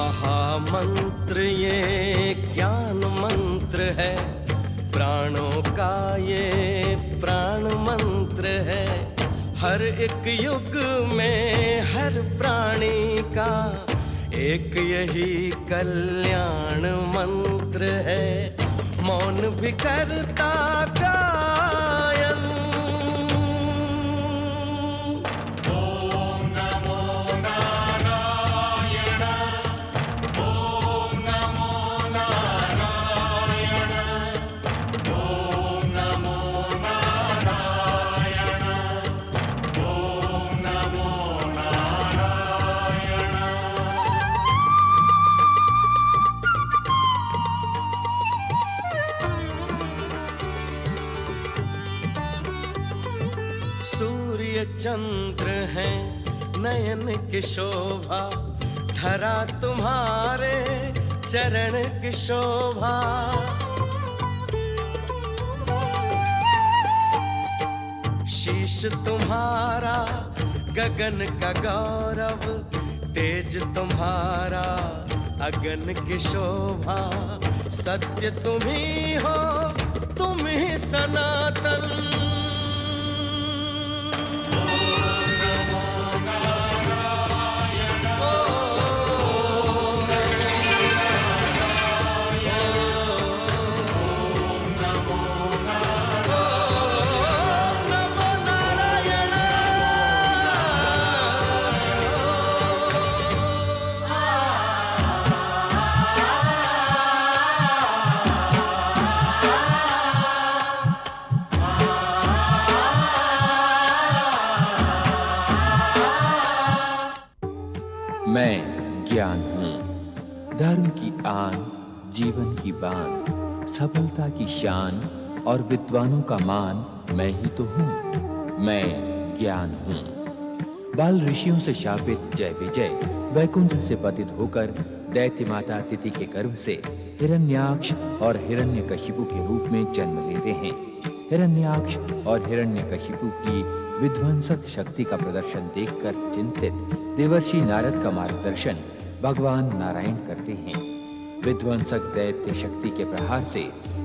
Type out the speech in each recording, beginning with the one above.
महामंत्र ये ज्ञान मंत्र है, प्राणों का ये प्राण मंत्र है। हर एक युग में हर प्राणी का एक यही कल्याण मंत्र है। मौन भी करता गायन, ओम नमो नारायण, ओम नमो नारायण, ओम नमो नारायण, ओम नमो नारायण। सूर्य चंद्र है नयन की शोभा, धरा तुम्हारे चरण की शोभा। शीश तुम्हारा गगन का गौरव, तेज तुम्हारा अगन की शोभा। सत्य तुम ही हो, तुम ही सनातन। मैं ज्ञान हूँ, धर्म की आन, जीवन की बान, सफलता की शान और विद्वानों का मान मैं ही तो हूँ। मैं ज्ञान हूँ। बाल ऋषियों से शापित जय विजय वैकुंठ से पतित होकर दैत्य माता तिथि के गर्भ से हिरण्याक्ष और हिरण्यकशिपु के रूप में जन्म लेते हैं। हिरण्याक्ष और हिरण्यकशिपु की विध्वंसक शक्ति का प्रदर्शन देखकर चिंतित देवर्षि नारद का मार्गदर्शन भगवान नारायण करते हैं। विध्वंसक दैत्य शक्ति के प्रहार से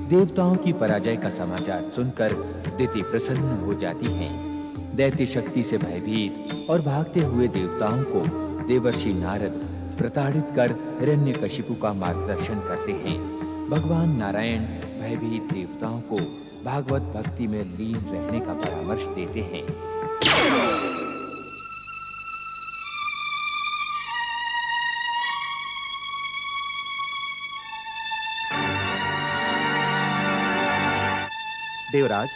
देवताओं की पराजय का समाचार सुनकर दिति प्रसन्न हो जाती हैं। दैत्य शक्ति से भयभीत और भागते हुए देवताओं को देवर्षि नारद प्रताड़ित कर हिरण्यकशिपु का मार्गदर्शन करते हैं। भगवान नारायण भयभीत देवताओं को भागवत भक्ति में लीन रहने का परामर्श देते हैं। देवराज,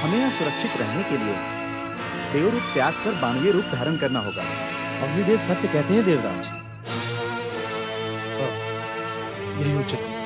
हमें यहाँ सुरक्षित रहने के लिए देव रूप त्याग कर मानवीय रूप धारण करना होगा। अग्निदेव सत्य कहते हैं देवराज। यही उचित है।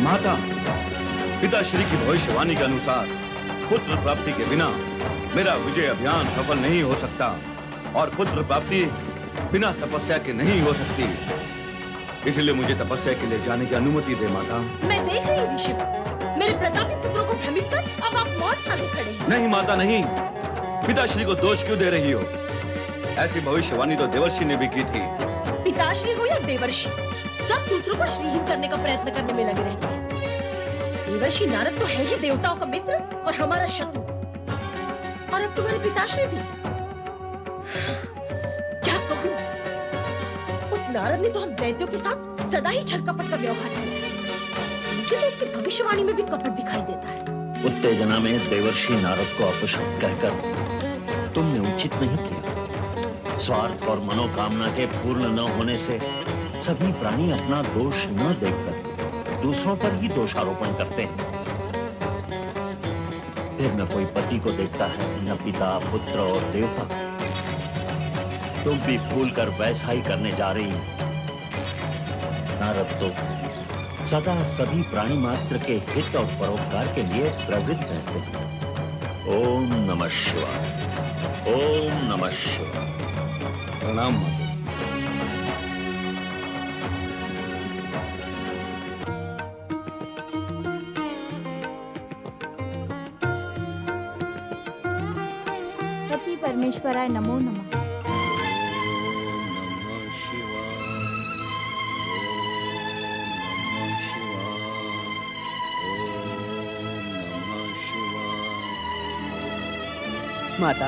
माता, पिताश्री की भविष्यवाणी के अनुसार पुत्र प्राप्ति के बिना मेरा विजय अभियान सफल नहीं हो सकता और पुत्र प्राप्ति बिना तपस्या के नहीं हो सकती। इसलिए मुझे तपस्या के लिए जाने की अनुमति दे माता। मैं देख रही हूँ ऋषि, मेरे प्रतापी पुत्रों को भ्रमित कर अब आप मौत साधे खड़े हैं। नहीं माता नहीं, पिताश्री को दोष क्यों दे रही हो? ऐसी भविष्यवाणी तो देवर्षि ने भी की थी। पिताश्री हो या देवर्षि, सब दूसरों को श्रीहीन करने का प्रयत्न करने में लगे रहते हैं। देवर्षि नारद तो है ही देवताओं का मित्र और हमारा शत्रु, और अब तुम्हारे पिताश्री भी। क्या कहूँ, उस नारद ने तो हम दैत्यों के साथ सदा ही छल-कपट का व्यवहार किया। मुझे तो उसकी भविष्यवाणी में भी कपट दिखाई देता है। उत्तेजना में देवर्षि नारद को अपशब्द कहकर तुमने उचित नहीं किया। स्वार्थ और मनोकामना के पूर्ण न होने से सभी प्राणी अपना दोष न देखकर दूसरों पर ही दोषारोपण करते हैं। फिर न कोई पति को देखता है, न पिता, पुत्र और देवता। तुम भी भूल कर वैसा ही करने जा रही हो। नारद तो सदा सभी प्राणी मात्र के हित और परोपकार के लिए प्रवृत्त रहते हैं। ओम नमः शिवाय। ओम नमः शिवाय। प्रणाम माता। पति परमेश्वराय नमो नमः। माता,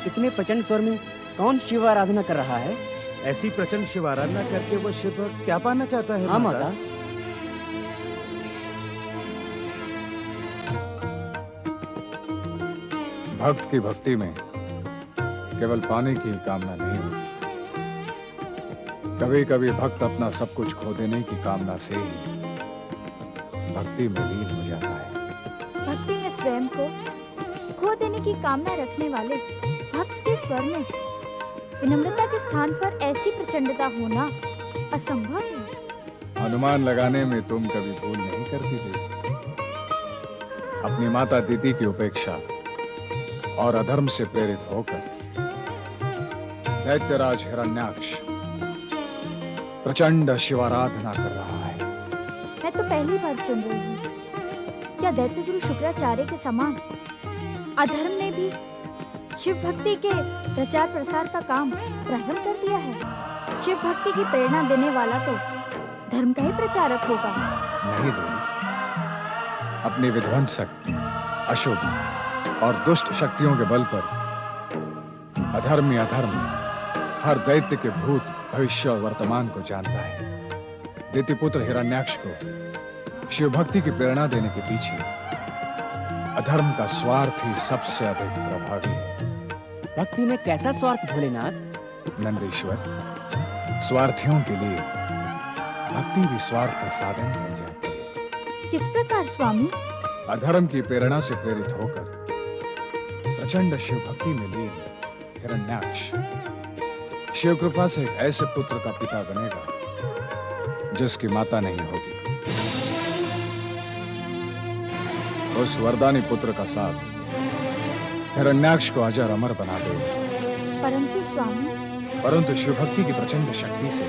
इतने प्रचंड स्वर में कौन शिव आराधना कर रहा है? ऐसी प्रचंड शिव आराधना करके वो शिव भक्त क्या पाना चाहता है? हाँ माता। भक्त की भक्ति में केवल पाने की कामना नहीं होती। कभी कभी भक्त अपना सब कुछ खो देने की कामना से ही भक्ति में लीन हो जाता है। भक्ति में स्वयं को खो देने की कामना रखने वाले भक्त के स्वर में विनम्रता के स्थान पर ऐसी प्रचंडता होना असंभव है। अनुमान लगाने में तुम कभी भूल नहीं करती थी। अपनी माता दीदी की उपेक्षा और अधर्म से प्रेरित होकर दैत्यराज हिरण्याक्ष प्रचंड शिवाराधना कर रहा है। मैं तो पहली बार सुन रही हूँ। क्या दैत्य गुरु शुक्राचार्य के समान अधर्म ने भी शिव भक्ति के प्रचार प्रसार का काम प्रारंभ कर दिया है? शिव भक्ति की प्रेरणा देने वाला तो धर्म का ही प्रचारक होगा। नहीं देवी, अपनी विध्वंसक, अशुभ और दुष्ट शक्तियों के बल पर अधर्मी अधर्म हर दैत्य के भूत, भविष्य और वर्तमान को जानता है। दैत्यपुत्र हिरण्याक्ष को शिव भक्ति की प्रेरणा देने के पीछे अधर्म का स्वार्थ ही सबसे अधिक प्रभावी है। भक्ति में कैसा स्वार्थ भोलेनाथ? नंदीश्वर, स्वार्थियों के लिए भक्ति भी स्वार्थ का साधन बन जाती है। किस प्रकार स्वामी? अधर्म की प्रेरणा से प्रेरित होकर प्रचंड शिव भक्ति में लीन हिरण्याक्ष शिव कृपा से एक ऐसे पुत्र का पिता बनेगा जिसकी माता नहीं होगी। उस वरदानी पुत्र का साथ हिरण्याक्ष को अजर अमर बना देगा। परंतु स्वामी, परंतु शिव भक्ति की प्रचंड शक्ति से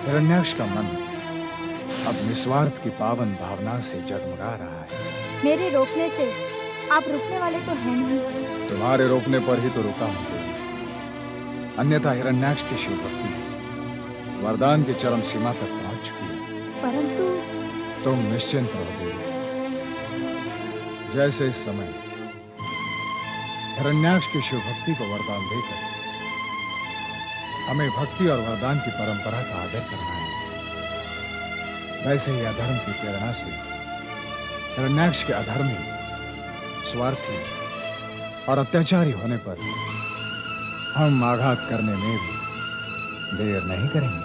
हिरण्याक्ष का मन अब निस्वार्थ की पावन भावना से जगमगा रहा है। मेरे रोकने से आप रुकने वाले तो हैं नहीं। तुम्हारे रोकने पर ही तो रुका हूं देवी। अन्यथा हिरण्याक्ष की शिव भक्ति वरदान की चरम सीमा तक पहुंच चुकी है। परंतु तुम निश्चिंत रहो देवी। जैसे इस समय हिरण्याक्ष की शिव भक्ति को वरदान देकर हमें भक्ति और वरदान की परंपरा का आदर करना है, वैसे ही अधर्म की प्रेरणा से हिरण्याक्ष के अधर्मी, स्वार्थी और अत्याचारी होने पर हम आघात करने में भी देर नहीं करेंगे।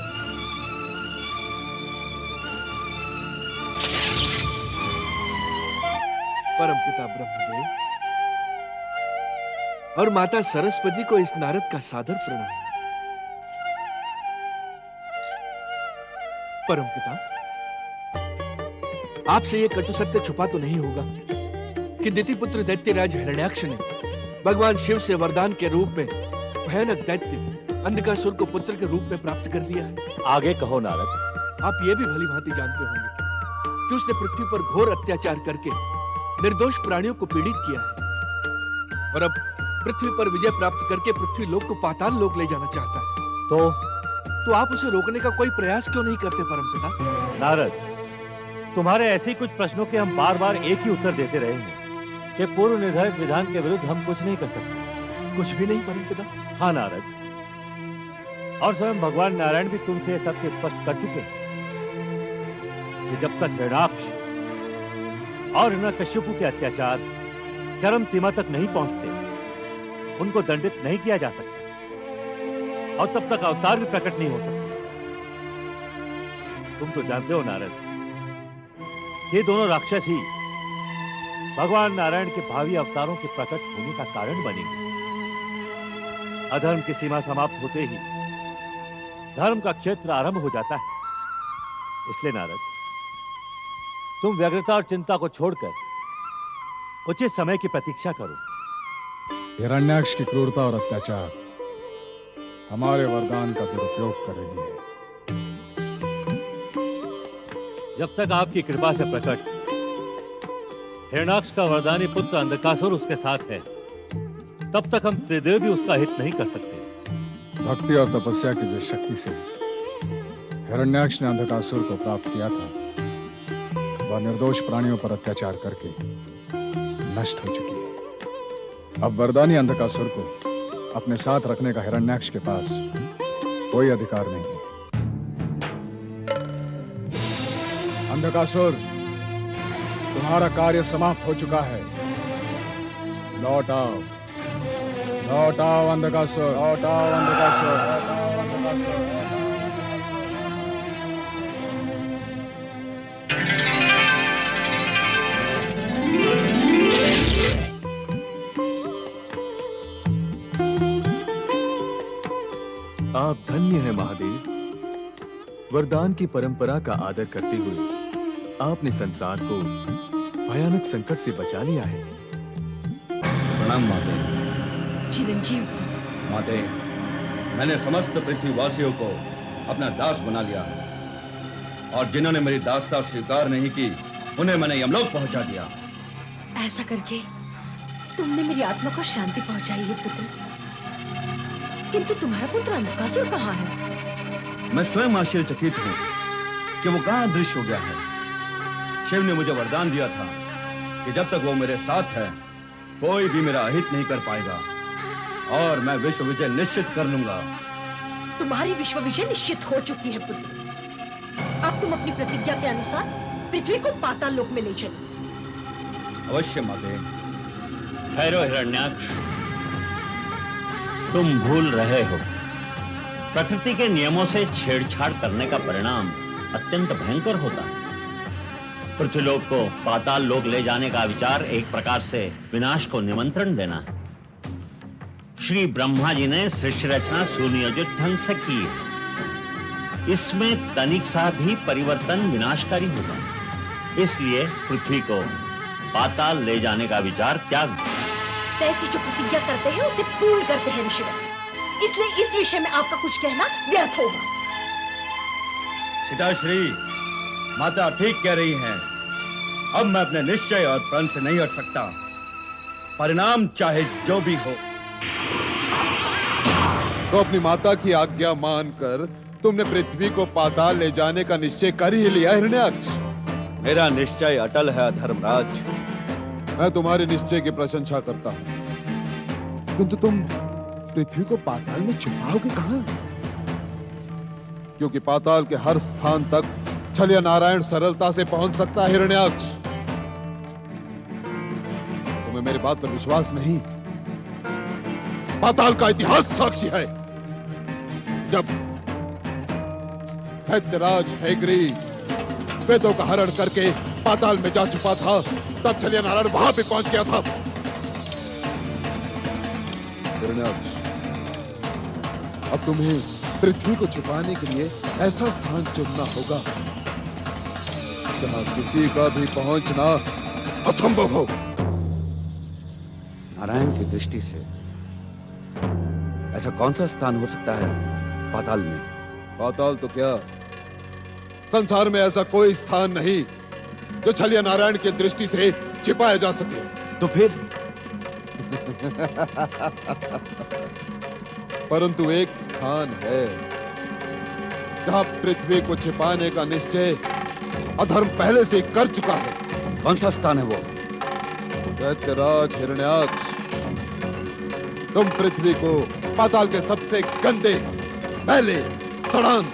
परमपिता ब्रह्मदेव और माता सरस्वती को इस नारद का सादर प्रणाम। परमपिता, आपसे यह कटु सत्य छुपा तो नहीं होगा कि दितिपुत्र दैत्यराज हिरण्याक्ष ने भगवान शिव से वरदान के रूप में भयानक दैत्य अंधकासुर को पुत्र के रूप में प्राप्त कर लिया है। आगे कहो नारद। आप ये भी भली भांति जानते होंगे कि उसने पृथ्वी पर घोर अत्याचार करके निर्दोष प्राणियों को पीड़ित किया है और अब पृथ्वी पर विजय प्राप्त करके पृथ्वी लोक को पाताल लोक ले जाना चाहता है। तो आप उसे रोकने का कोई प्रयास क्यों नहीं करते परमपिता? नारद, तुम्हारे ऐसे ही कुछ प्रश्नों के हम बार बार एक ही उत्तर देते रहे हैं कि पूर्व निर्धारित विधान के विरुद्ध हम कुछ नहीं कर सकते। कुछ भी नहीं परमपिता? हाँ नारद, और स्वयं भगवान नारायण भी तुमसे यह सत्य स्पष्ट कर चुके हैं कि जब तक हिरण्याक्ष और हिरण्यकश्यपु के अत्याचार चरम सीमा तक नहीं पहुंचते, उनको दंडित नहीं किया जा सकता। और तब तक अवतार भी प्रकट नहीं हो सकते। तुम तो जानते हो नारद, ये दोनों राक्षस ही भगवान नारायण के भावी अवतारों के प्रकट होने का कारण बनेंगे। अधर्म की सीमा समाप्त होते ही धर्म का क्षेत्र आरंभ हो जाता है। इसलिए नारद, तुम व्यग्रता और चिंता को छोड़कर उचित समय की प्रतीक्षा करो। हिरण्याक्ष की क्रूरता और अत्याचार हमारे वरदान का दुरुपयोग कर रही है। जब तक आपकी कृपा से प्रकट हिरण्याक्ष का वरदानी पुत्र अंधकासुर उसके साथ है, तब तक हम त्रिदेव भी उसका हित नहीं कर सकते। भक्ति और तपस्या की जिस शक्ति से हिरण्याक्ष ने अंधकासुर को प्राप्त किया था, वह निर्दोष प्राणियों पर अत्याचार करके नष्ट हो चुकी है। अब वरदानी अंधकासुर को अपने साथ रखने का हिरण्याक्ष के पास कोई अधिकार नहीं है। अंधकासुर, तुम्हारा कार्य समाप्त हो चुका है। लौट आओ, लौट आओ अंधकासुर, लौट आओ अंधकासुर, लौट आओ अंधकासुर। आप धन्य हैं महादेव। वरदान की परंपरा का आदर करते हुए आपने संसार को भयानक संकट से बचा लिया है। प्रणाम माते। चिरंजीव माते, मैंने समस्त पृथ्वीवासियों को अपना दास बना लिया है और जिन्होंने मेरी दासता स्वीकार नहीं की, उन्हें मैंने यमलोक पहुंचा दिया। ऐसा करके तुमने मेरी आत्मा को शांति पहुंचाई है पुत्र। किंतु तुम्हारा पुत्र अंधकासुर कहाँ है? मैं स्वयं आश्चर्यचकित हूँ कि वो कहाँ अदृश्य हो गया है। शिव ने मुझे वरदान दिया था कि जब तक वो मेरे साथ है, कोई भी मेरा अहित नहीं कर पाएगा और मैं विश्व विजय निश्चित कर लूंगा। तुम्हारी विश्व विजय निश्चित हो चुकी है पुत्र। अब तुम अपनी प्रतिज्ञा के अनुसार पृथ्वी को पाताल लोक में ले चलो। अवश्य माते। ठहरो हिरण्याक्ष, तुम भूल रहे हो। प्रकृति के नियमों से छेड़छाड़ करने का परिणाम अत्यंत भयंकर होता है। पृथ्वीलोक को पाताल लोक ले जाने का विचार एक प्रकार से विनाश को निमंत्रण देना है। श्री ब्रह्मा जी ने सृष्टि रचना सुनियोजित ढंग से की है। इसमें तनिक सा भी परिवर्तन विनाशकारी होगा। इसलिए पृथ्वी को पाताल ले जाने का विचार त्याग दो। दैत्य जो प्रतिज्ञा करते हैं उसे पूर्ण करते हैं ऋषिवर। इसलिए इस विषय में आपका कुछ कहना व्यर्थ होगा। पिताश्री, माता ठीक कह रही हैं। अब मैं अपने निश्चय और प्रण से नहीं हट सकता, परिणाम चाहे जो भी हो। तो अपनी माता की आज्ञा मानकर तुमने पृथ्वी को पाताल ले जाने का निश्चय कर ही लिया हिरण्याक्ष। मेरा निश्चय अटल है धर्मराज। मैं तुम्हारे निश्चय की प्रशंसा करता हूं, किंतु तुम पृथ्वी को पाताल में छुपाओगे कहां? क्योंकि पाताल के हर स्थान तक छलिया नारायण सरलता से पहुंच सकता है हिरण्याक्ष। तुम्हें मेरी बात पर विश्वास नहीं? पाताल का इतिहास साक्षी है। जब दैत्यराज हैग्री वेदों का हरण करके पाताल में जा चुका था, तब छलिया नारायण वहां पे पहुंच गया था। हिरण्याक्ष, अब तुम्हें पृथ्वी को छुपाने के लिए ऐसा स्थान चुनना होगा जहां किसी का भी पहुंचना असंभव हो। नारायण की दृष्टि से ऐसा कौन सा स्थान हो सकता है पाताल में? पाताल तो क्या, संसार में ऐसा कोई स्थान नहीं जो छलिया नारायण की दृष्टि से छिपाया जा सके। तो फिर परंतु एक स्थान है जहां पृथ्वी को छिपाने का निश्चय अधर्म पहले से कर चुका है। कौन सा स्थान है वो? दैत्यराज हिरण्याक्ष, तुम पृथ्वी को पाताल के सबसे गंदे, मैले, सड़ांग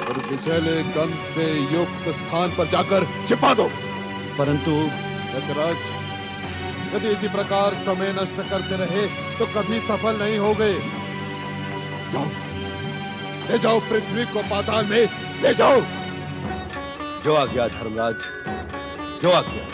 और विषैले गंध से युक्त स्थान पर जाकर छिपा दो। परंतु दैत्यराज, यदि इसी प्रकार समय नष्ट करते रहे तो कभी सफल नहीं होगे। जाओ, ले जाओ पृथ्वी को पाताल में, ले जाओ। जो आ गया धर्मराज, जो आ गया।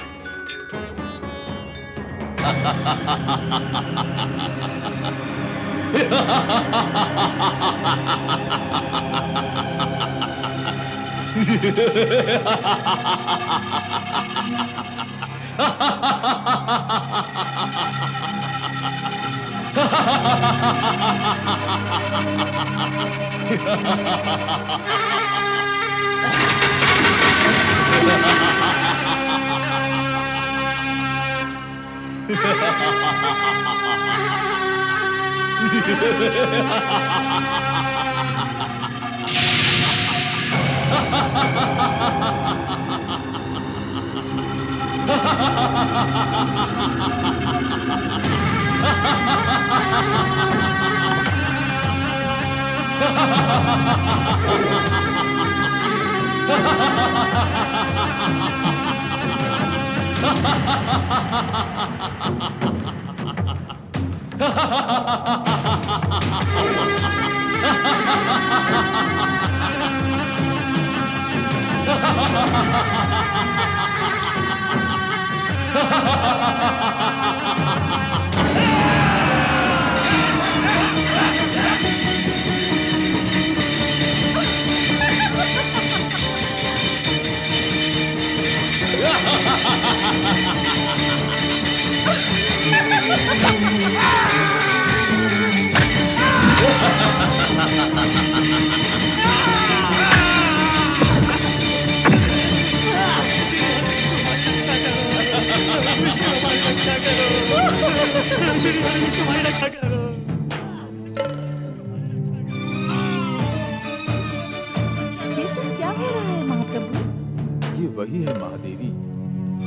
वही है महादेवी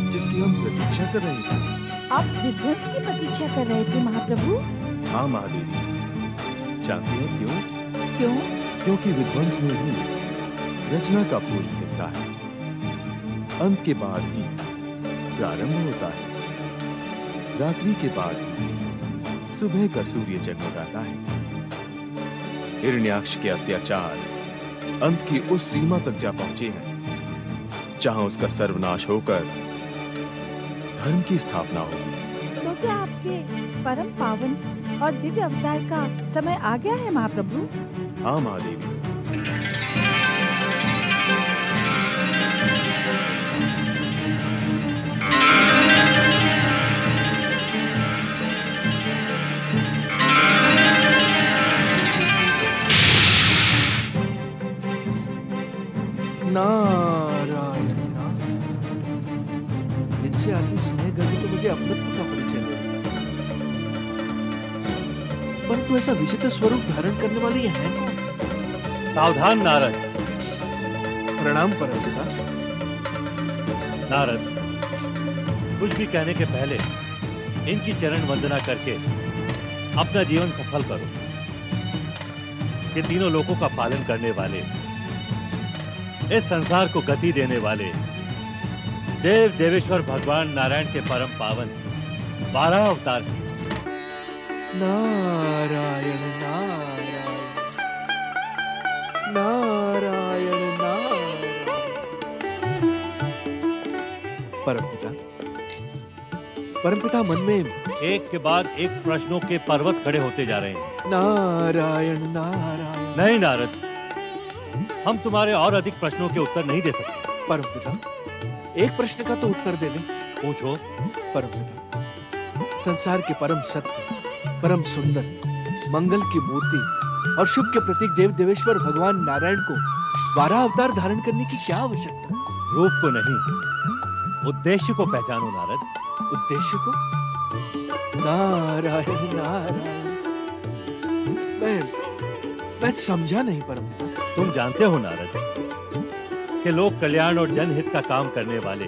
जिसकी हम प्रतीक्षा कर रहे थे। आप विध्वंस की प्रतीक्षा कर रहे थे महाप्रभु? हाँ महादेवी, जानती हैं क्यों? क्यों? क्योंकि विध्वंस में ही रचना का फूल खिलता है, अंत के बाद ही प्रारंभ होता है, रात्रि के बाद ही सुबह का सूर्य जगमगाता है। हिरण्याक्ष के अत्याचार अंत की उस सीमा तक जा पहुंचे हैं जहां उसका सर्वनाश होकर धर्म की स्थापना होगी। तो क्या आपके परम पावन और दिव्य अवतार का समय आ गया है महाप्रभु? हाँ महादेवी। नारायण नारायण, इनसे आती स्नेह गर्मी तो मुझे अपनत्व का परिचय दे रही है, परंतु ऐसा विचित्र स्वरूप धारण करने वाली ये है कौन? सावधान नारद। प्रणाम परमपिता। नारद, कुछ भी कहने के पहले इनकी चरण वंदना करके अपना जीवन सफल करो। ये तीनों लोगों का पालन करने वाले, इस संसार को गति देने वाले देव देवेश्वर भगवान नारायण के परम पावन 12 अवतार हैं। नारायण नारायण नारायण नारायण। परमपिता, परमपिता मन में एक के बाद एक प्रश्नों के पर्वत खड़े होते जा रहे हैं। नारायण नारायण। नहीं नारद, हम तुम्हारे और अधिक प्रश्नों के उत्तर नहीं दे सकते। परमपिता, एक प्रश्न का तो उत्तर दे दे। पूछो। परमपिता, संसार के परम सत्य, परम सुंदर, मंगल की मूर्ति और शुभ के प्रतीक देव देवेश्वर भगवान नारायण को 12 अवतार धारण करने की क्या आवश्यकता? रूप को नहीं, उद्देश्य को पहचानो नारद। उद्देश्य को? नारायण नारायण। मैं समझा नहीं परमपिता। तुम जानते हो नारद कि लोक कल्याण और जनहित का काम करने वाले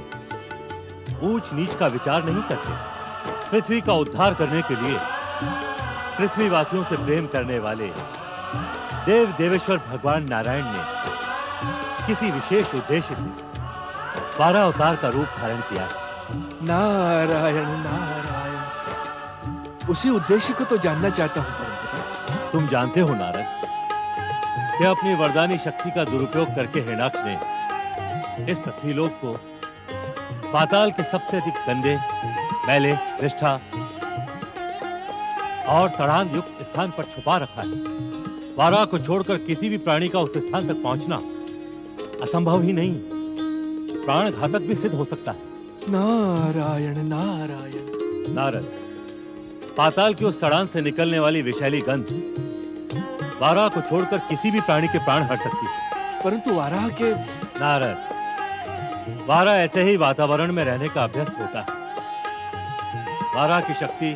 ऊंच नीच का विचार नहीं करते। पृथ्वी का उद्धार करने के लिए पृथ्वीवासियों से प्रेम करने वाले देव देवेश्वर भगवान नारायण ने किसी विशेष उद्देश्य से 12 अवतार का रूप धारण किया है। नारायण नारायण। उसी उद्देश्य को तो जानना चाहता हूं परमपिता। तुम जानते हो नारद कि अपनी वरदानी शक्ति का दुरुपयोग करके हिरण्याक्ष ने इस पृथ्वीलोक को पाताल के सबसे अधिक गंदे, मैले, निष्ठा और सड़ांध युक्त स्थान पर छुपा रखा है। वारा को छोड़कर किसी भी प्राणी का उस स्थान तक पहुंचना असंभव ही नहीं, प्राण घातक भी सिद्ध हो सकता है। नारायण नारायण। नारद, पाताल की उस सड़ांध से निकलने वाली विषैली गंध वारा को छोड़कर किसी भी प्राणी के प्राण हर सकती है। परंतु वारा के नारद, वारा ऐसे ही वातावरण में रहने का अभ्यस्त होता है। वारा की शक्ति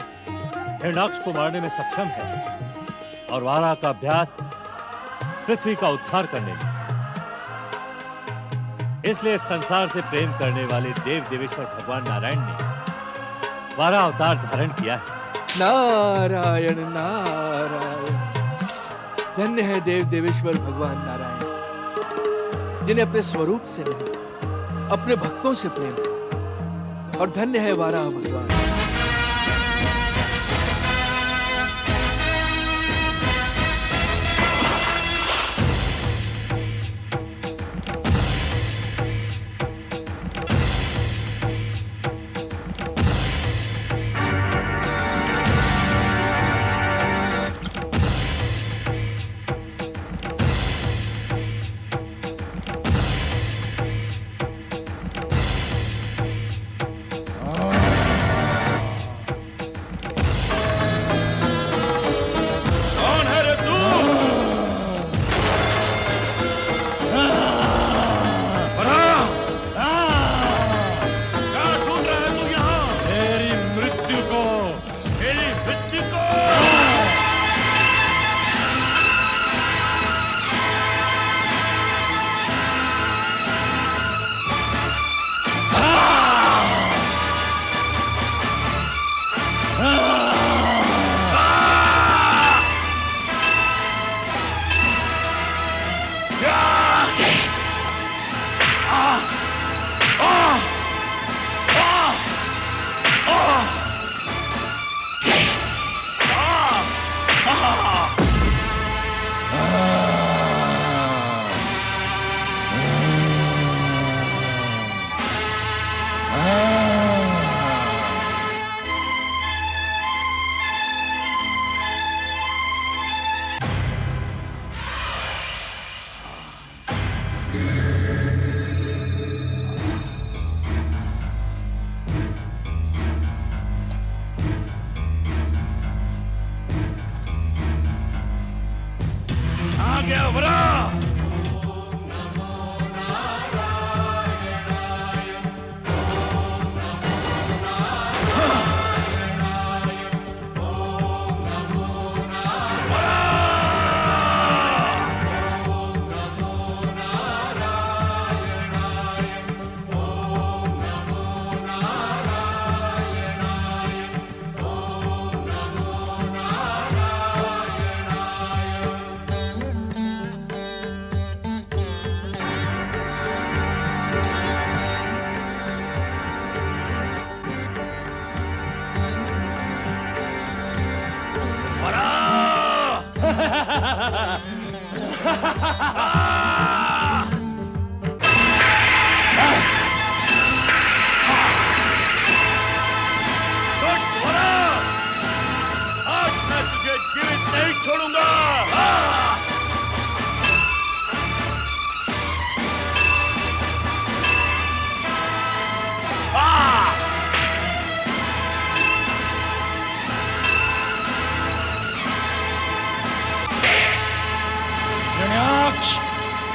हिरण्याक्ष को मारने में सक्षम है और वारा का अभ्यास पृथ्वी का उद्धार करने में। इसलिए संसार से प्रेम करने वाले देव देवेश्वर भगवान नारायण ने वारा अवतार धारण किया है। नारायण नारायण। धन्य है देव देवेश्वर भगवान नारायण, जिन्हें अपने स्वरूप से नहीं अपने भक्तों से प्रेम है। और धन्य है वाराह भगवान।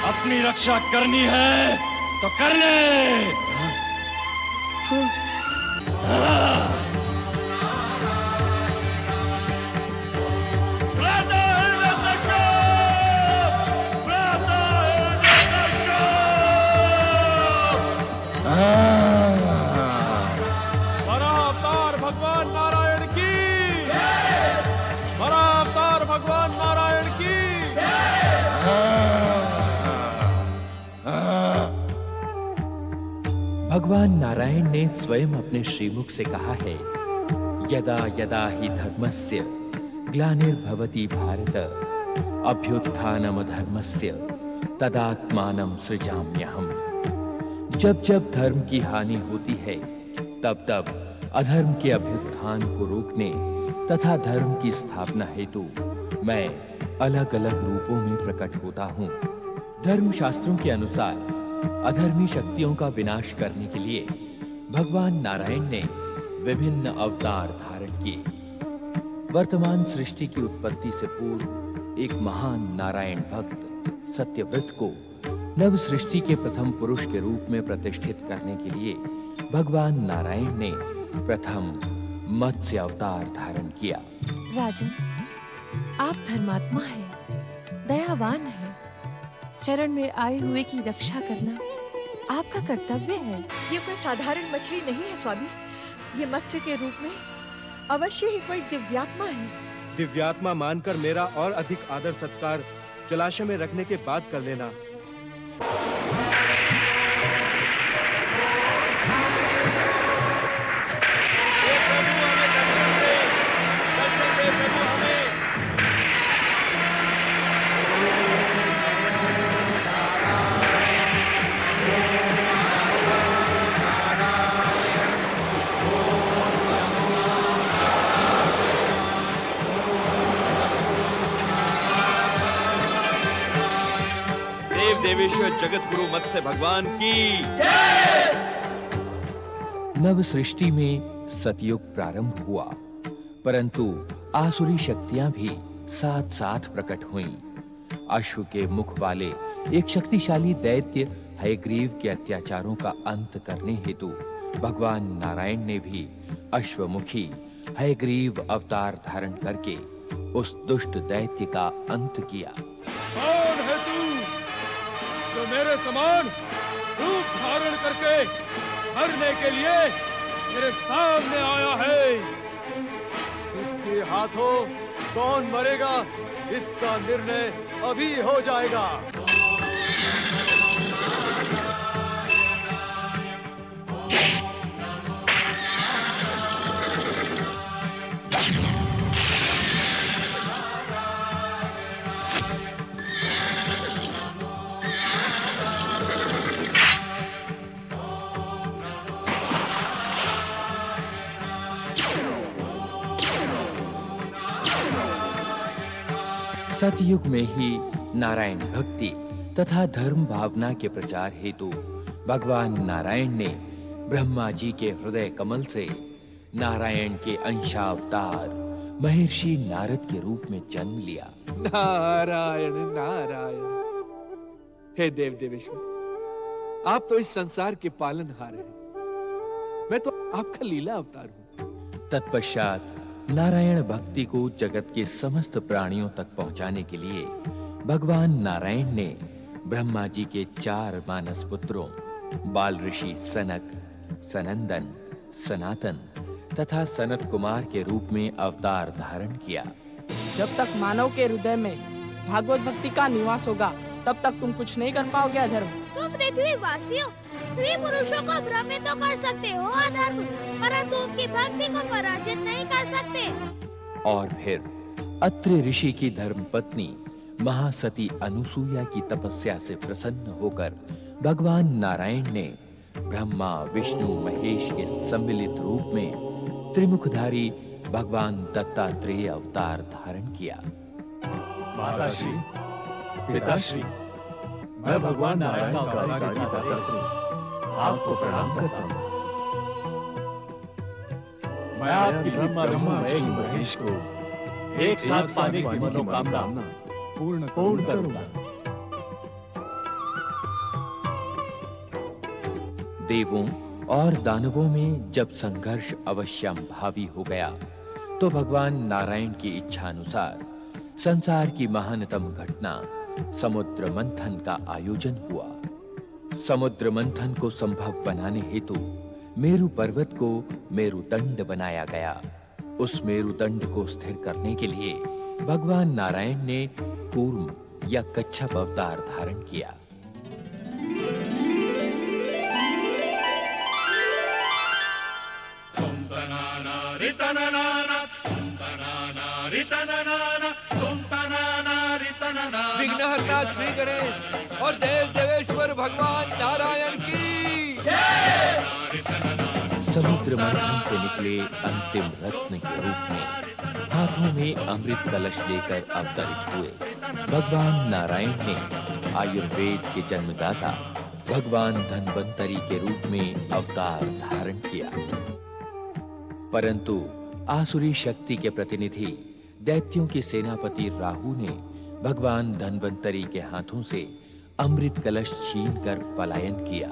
अपनी रक्षा करनी है तो कर ले। बड़ा अवतार भगवान नारायण की, बड़ा अवतार भगवान नारायण की। भगवान नारायण ने स्वयं अपने श्रीमुख से कहा है, यदा यदा हि धर्मस्य ग्लानिर्भवति भारत अभ्युत्थानम धर्मस्य तदात्मानं सृजाम्यहम्। जब जब धर्म की हानि होती है तब तब अधर्म के अभ्युत्थान को रोकने तथा धर्म की स्थापना हेतु मैं अलग अलग रूपों में प्रकट होता हूँ। धर्म शास्त्रों के अनुसार अधर्मी शक्तियों का विनाश करने के लिए भगवान नारायण ने विभिन्न अवतार धारण किए। वर्तमान सृष्टि की उत्पत्ति से पूर्व एक महान नारायण भक्त सत्यव्रत को नव सृष्टि के प्रथम पुरुष के रूप में प्रतिष्ठित करने के लिए भगवान नारायण ने प्रथम मत्स्य अवतार धारण किया। राजन, आप धर्मात्मा हैं, दयावान हैं। चरण में आए हुए की रक्षा करना आपका कर्तव्य है। ये कोई साधारण मछली नहीं है स्वामी, ये मत्स्य के रूप में अवश्य ही कोई दिव्यात्मा है। दिव्यात्मा मानकर मेरा और अधिक आदर सत्कार जलाशय में रखने के बाद कर लेना। देवेश्वर जगत गुरु मत्स्य भगवान की नव सृष्टि में सतयुग प्रारंभ हुआ, परंतु आसुरी शक्तियां भी साथ साथ प्रकट हुईं। अश्व के मुख वाले एक शक्तिशाली दैत्य हयग्रीव के अत्याचारों का अंत करने हेतु भगवान नारायण ने भी अश्वमुखी हयग्रीव अवतार धारण करके उस दुष्ट दैत्य का अंत किया। कौन है तू जो मेरे समान रूप धारण करके मरने के लिए मेरे सामने आया है? किसके हाथों कौन मरेगा इसका निर्णय अभी हो जाएगा। सतयुग में ही नारायण भक्ति तथा धर्म भावना के प्रचार हेतु भगवान नारायण ने ब्रह्मा जी के हृदय कमल से नारायण के अंशावतार महर्षि नारद के रूप में जन्म लिया। नारायण नारायण। हे देव देवेश्वर, आप तो इस संसार के पालनहार हैं, मैं तो आपका लीला अवतार हूँ। तत्पश्चात नारायण भक्ति को जगत के समस्त प्राणियों तक पहुंचाने के लिए भगवान नारायण ने ब्रह्मा जी के 4 मानस पुत्रों बाल ऋषि सनक, सनंदन, सनातन तथा सनत कुमार के रूप में अवतार धारण किया। जब तक मानव के हृदय में भागवत भक्ति का निवास होगा तब तक तुम कुछ नहीं कर पाओगे अधर्म। तुम पृथ्वी वासियों स्त्री पुरुषों को भ्रमित तो कर सकते हो अधर्म, परंतु उनकी भक्ति को पराजित नहीं कर सकते। और फिर अत्रि ऋषि की धर्म पत्नी महासती अनुसूया की तपस्या से प्रसन्न होकर भगवान नारायण ने ब्रह्मा विष्णु महेश के सम्मिलित रूप में त्रिमुखधारी भगवान दत्तात्रेय अवतार धारण किया। माताश्री, पिताश्री, मैं भगवान नारायण का अवतारी दत्तात्रेय आपको प्रणाम करता हूँ। मैं आपकी ब्रह्मा विष्णु महेश को एक साथ पाने की मनोकामना पूर्ण करूंगा। देवों और दानवों में जब संघर्ष अवश्यंभावी हो गया तो भगवान नारायण की इच्छा अनुसार संसार की महानतम घटना समुद्र मंथन का आयोजन हुआ। समुद्र मंथन को संभव बनाने हेतु मेरु पर्वत को मेरुदंड बनाया गया। उस मेरुदंड को स्थिर करने के लिए भगवान नारायण ने कूर्म या कच्छप अवतार धारण किया। रितनाना विघ्नहर्ता श्री गणेश और देव देवेश्वर भगवान नारायण की समुद्र मंथन से निकले अंतिम रत्न के रूप में हाथों में अमृत कलश लेकर अवतरित हुए भगवान नारायण ने आयुर्वेद के जन्मदाता भगवान धन्वंतरी के रूप में अवतार धारण किया। परंतु आसुरी शक्ति के प्रतिनिधि दैत्यों के सेनापति राहु ने भगवान धन्वंतरी के हाथों से अमृत कलश छीनकर पलायन किया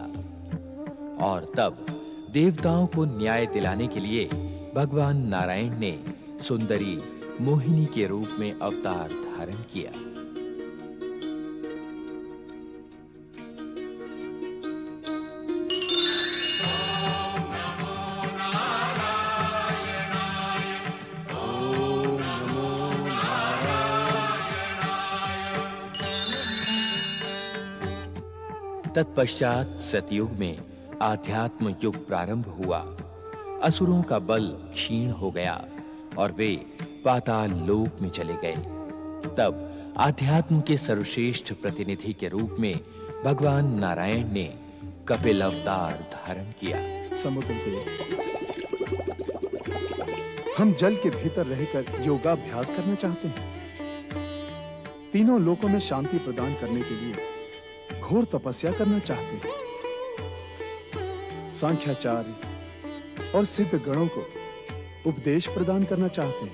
और तब देवताओं को न्याय दिलाने के लिए भगवान नारायण ने सुंदरी मोहिनी के रूप में अवतार धारण किया। तत्पश्चात सतयुग में आध्यात्म युग प्रारंभ हुआ। असुरों का बल क्षीण हो गया और वे पाताल लोक में चले गए। तब आध्यात्म के सर्वश्रेष्ठ प्रतिनिधि के रूप में भगवान नारायण ने कपिल अवतार धारण किया। समुद्र देव, हम जल के भीतर रहकर योगाभ्यास करना चाहते हैं। तीनों लोकों में शांति प्रदान करने के लिए घोर तपस्या करना चाहते हैं। सांख्याचार्य और सिद्ध गणों को उपदेश प्रदान करना चाहते हैं।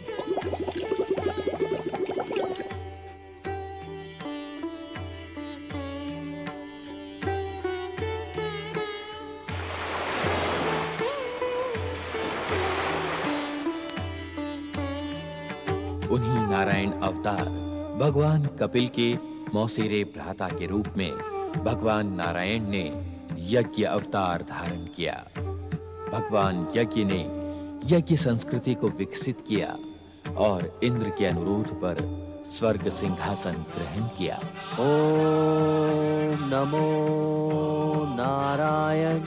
उन्हीं नारायण अवतार भगवान कपिल के मौसेरे भ्राता के रूप में भगवान नारायण ने यज्ञ अवतार धारण किया। भगवान यज्ञ ने यज्ञ संस्कृति को विकसित किया और इंद्र के अनुरोध पर स्वर्ग सिंहासन ग्रहण किया। ओम नमो नारायण,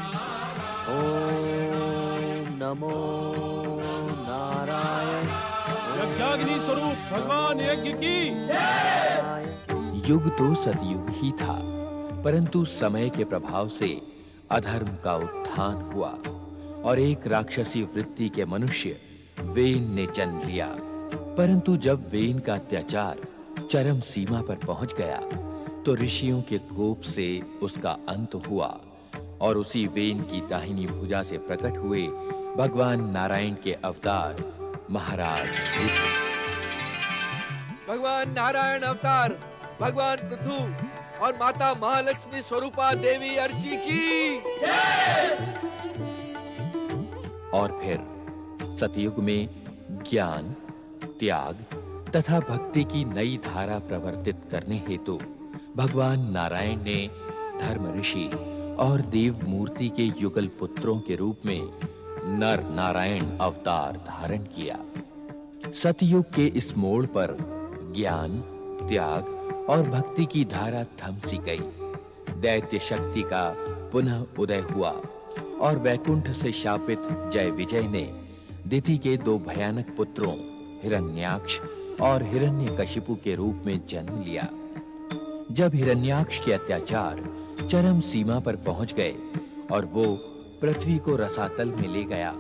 ओम नमो नारायण। यज्ञाग्नि स्वरूप भगवान यज्ञ की युग तो सतयुग ही था, परंतु समय के प्रभाव से अधर्म का उत्थान हुआ और एक राक्षसी वृत्ति के मनुष्य वेन ने जन्म लिया। परंतु जब वेन का अत्याचार चरम सीमा पर पहुंच गया तो ऋषियों के कोप से उसका अंत हुआ और उसी वेन की दाहिनी भुजा से प्रकट हुए भगवान नारायण के अवतार महाराज रुद्र। भगवान नारायण अवतार भगवान पृथु और माता महालक्ष्मी स्वरूपा देवी अर्ची की। और फिर सतयुग में ज्ञान, त्याग तथा भक्ति की नई धारा प्रवर्तित करने हेतु भगवान नारायण ने धर्म ऋषि और देव मूर्ति के युगल पुत्रों के रूप में नर नारायण अवतार धारण किया। सतयुग के इस मोड़ पर ज्ञान, त्याग और भक्ति की धारा थम सी गई। दैत्य शक्ति का पुनः उदय हुआ और वैकुंठ से शापित जय विजय ने दिति के दो भयानक पुत्रों हिरण्याक्ष और हिरण्यकशिपु के रूप में जन्म लिया। जब हिरण्याक्ष के अत्याचार चरम सीमा पर पहुंच गए और वो पृथ्वी को रसातल में ले गया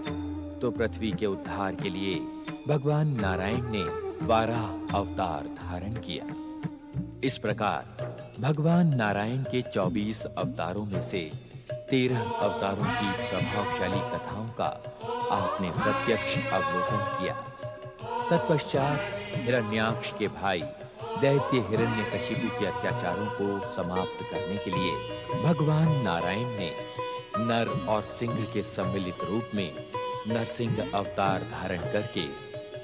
तो पृथ्वी के उद्धार के लिए भगवान नारायण ने 12 अवतार धारण किया। इस प्रकार भगवान नारायण के 24 अवतारों में से 13 अवतारों की प्रभावशाली कथाओं का आपने प्रत्यक्ष अवलोकन किया। तत्पश्चात हिरण्याक्ष के भाई दैत्य हिरण्यकशिपु के अत्याचारों को समाप्त करने के लिए भगवान नारायण ने नर और सिंह के सम्मिलित रूप में नरसिंह अवतार धारण करके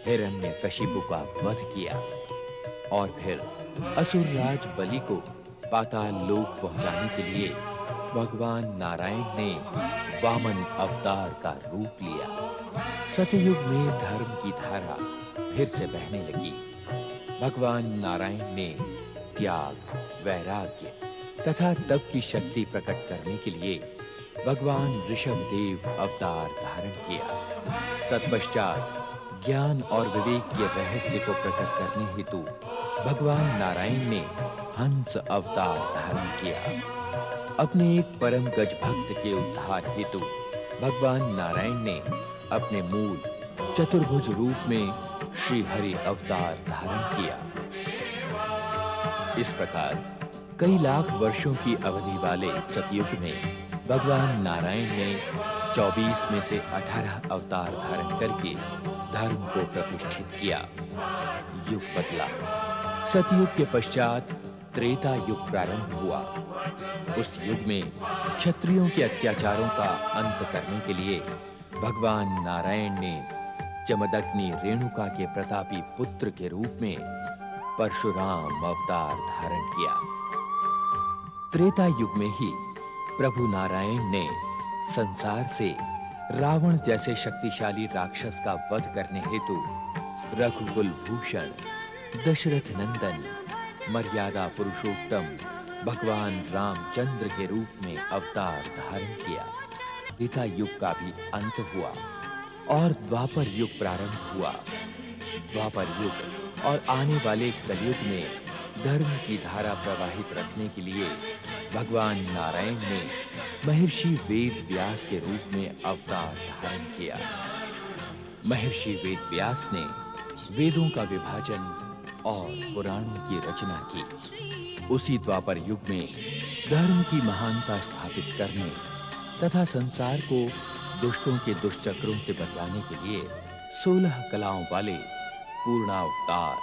हिरण्यकशिपु का वध किया और फिर असुरराज बलि को पाताल लोक पहुंचाने के लिए भगवान नारायण ने वामन अवतार का रूप लिया। सतयुग में धर्म की धारा फिर से बहने लगी। भगवान नारायण ने त्याग, वैराग्य तथा तप की शक्ति प्रकट करने के लिए भगवान ऋषभदेव अवतार धारण किया। तत्पश्चात ज्ञान और विवेक के रहस्य को प्रकट करने हेतु भगवान नारायण ने हंस अवतार धारण किया। अपने एक परम गज भक्त के उद्धार हेतु भगवान नारायण ने अपने मूल चतुर्भुज रूप में श्री हरि अवतार धारण किया। इस प्रकार कई लाख वर्षों की अवधि वाले सतयुग में भगवान नारायण ने 24 में से 18 अवतार धारण करके धर्म को प्रतिष्ठित किया। युग बदला। सतयुग के पश्चात त्रेता युग प्रारंभ हुआ। उस युग में क्षत्रियों के अत्याचारों का अंत करने के लिए भगवान नारायण ने जमदग्नि रेणुका के प्रतापी पुत्र के रूप में परशुराम अवतार धारण किया। त्रेता युग में ही प्रभु नारायण ने संसार से रावण जैसे शक्तिशाली राक्षस का वध करने हेतु रघुकुल भूषण दशरथ नंदन मर्यादा पुरुषोत्तम भगवान रामचंद्र के रूप में अवतार धारण किया। त्रेता युग का भी अंत हुआ और द्वापर युग प्रारंभ हुआ। द्वापर युग और आने वाले कलयुग में धर्म की धारा प्रवाहित रखने के लिए भगवान नारायण ने महर्षि वेद व्यास के रूप में अवतार धारण किया। महर्षि वेद व्यास ने वेदों का विभाजन और पुराणों की रचना की। उसी द्वापर युग में धर्म की महानता स्थापित करने तथा संसार को दुष्टों के दुष्चक्रों से बचाने के लिए 16 कलाओं वाले पूर्णावतार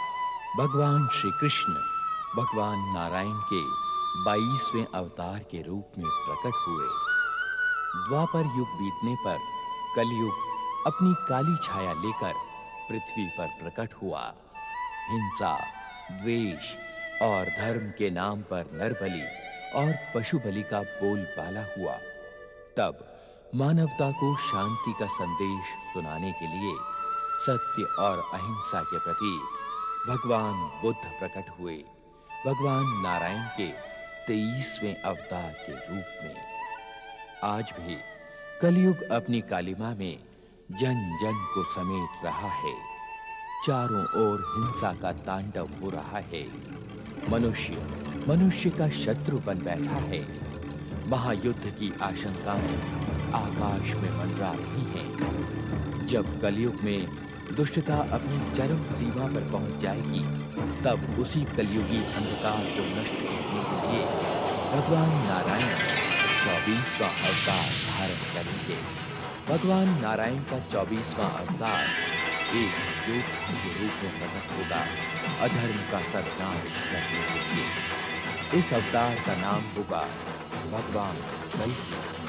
भगवान श्री कृष्ण भगवान नारायण के 22वें अवतार के रूप में प्रकट हुए। द्वापर युग बीतने पर कलयुग अपनी काली छाया लेकर पृथ्वी पर प्रकट हुआ। हिंसा, द्वेष और धर्म के नाम पर नरबलि और पशु बलि का बोलबाला हुआ। तब मानवता को शांति का संदेश सुनाने के लिए सत्य और अहिंसा के प्रतीक भगवान बुद्ध प्रकट हुए। भगवान नारायण के 23वें अवतार के रूप में आज भी कलयुग अपनी कालिमा में जन जन को समेट रहा है। चारों ओर हिंसा का तांडव हो रहा है। मनुष्य मनुष्य का शत्रु बन बैठा है। महायुद्ध की आशंकाएं आकाश में मंडरा रही हैं। जब कलयुग में दुष्टता अपनी चरम सीमा पर पहुंच जाएगी, तब उसी कलयुगी अंधकार को नष्ट करने के लिए भगवान नारायण 24वां अवतार धारण करेंगे। भगवान नारायण का 24वां अवतार एक योद्धा के रूप में प्रकट होगा, अधर्म का सर्वनाश करने के लिए। इस अवतार का नाम होगा भगवान कल्कि।